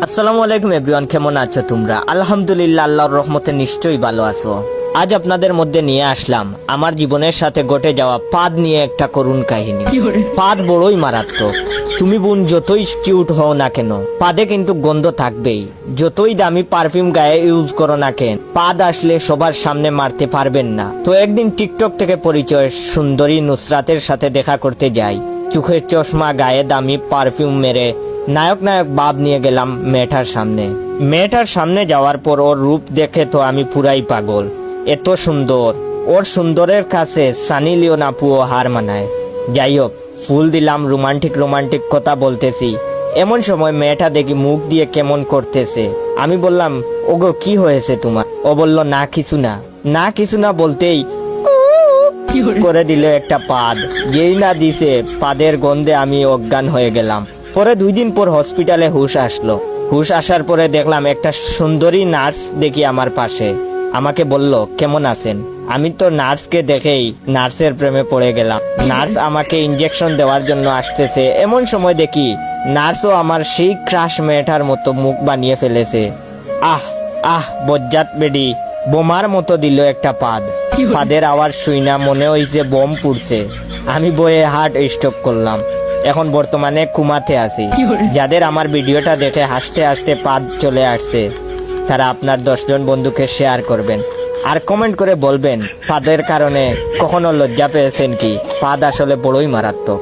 আসসালামু আলাইকুম এভরিওয়ান, কেমন আছো তোমরা? আলহামদুলিল্লাহ, আল্লাহর রহমতে নিশ্চয়ই ভালো আছো। আজ আপনাদের মধ্যে নিয়ে আসলাম আমার জীবনের সাথে ঘটে যাওয়া পাদ নিয়ে একটা করুণ কাহিনী। পাদ বড়ই মারাত্মক। তুমি বোন যতই কিউট হও না কেন, পাদে কিন্তু গন্ধ থাকবেই। যতই দামি পারফিউম গায়ে ইউজ করো না কেন, পাদ আসলে সবার সামনে মারতে পারবেন না। তো একদিন টিকটক থেকে পরিচয় সুন্দরী নুসরাতের সাথে দেখা করতে যাই। চোখের চশমা, গায়ে দামি পারফিউম মেরে নায়ক ভাব নিয়ে গেলাম মেয়েটার সামনে। মেয়েটার সামনে যাওয়ার পর ওর রূপ দেখে তো আমি পুরাই পাগল। এত সুন্দর, ওর সুন্দরের কাছে সানি লিওন আপুও হার মানায়। যাই হোক, ফুল দিলাম, রোমান্টিক কথা বলতেছি। এমন সময় মেয়েটা দেখি মুখ দিয়ে কেমন করতেছে। আমি বললাম, ওগো কি হয়েছে তোমার? ও বলল, না কিছু না বলতেই করে দিল একটা পাদ। যেই না দিছে, পাদের গন্ধে আমি অজ্ঞান হয়ে গেলাম। পরে 2 দিন পর হসপিটালে হুশ আসলো। হুশ আসার পরে দেখলাম একটা সুন্দরী নার্স দেখি আমার পাশে। আমাকে বলল, কেমন আছেন? আমি তো নার্সকে দেখেই নার্সের প্রেমে পড়ে গেলাম। নার্স আমাকে ইনজেকশন দেওয়ার জন্য আসতেছে। এমন সময় দেখি নার্সও আমার সেই ক্রাশ মেয়েটার মতো মুখ বানিয়ে ফেলেছে। বজ্জাত বেডি বোমার মতো দিল একটা পাদ। পাদের আওয়াজ শুই না মনে হইছে বোম ফুটছে। আমি বয়ে হার্ট স্টপ করলাম। এখন বর্তমানে কুমাতে আছি। যাদের আমার ভিডিওটা দেখে হাসতে হাসতে পাদ চলে আসছে, তারা আপনার 10 জন বন্ধুকে শেয়ার করবেন আর কমেন্ট করে বলবেন পাদের কারণে কখনো লজ্জা পেয়েছেন কি? পাদ আসলে বড়ই মারাত্মক।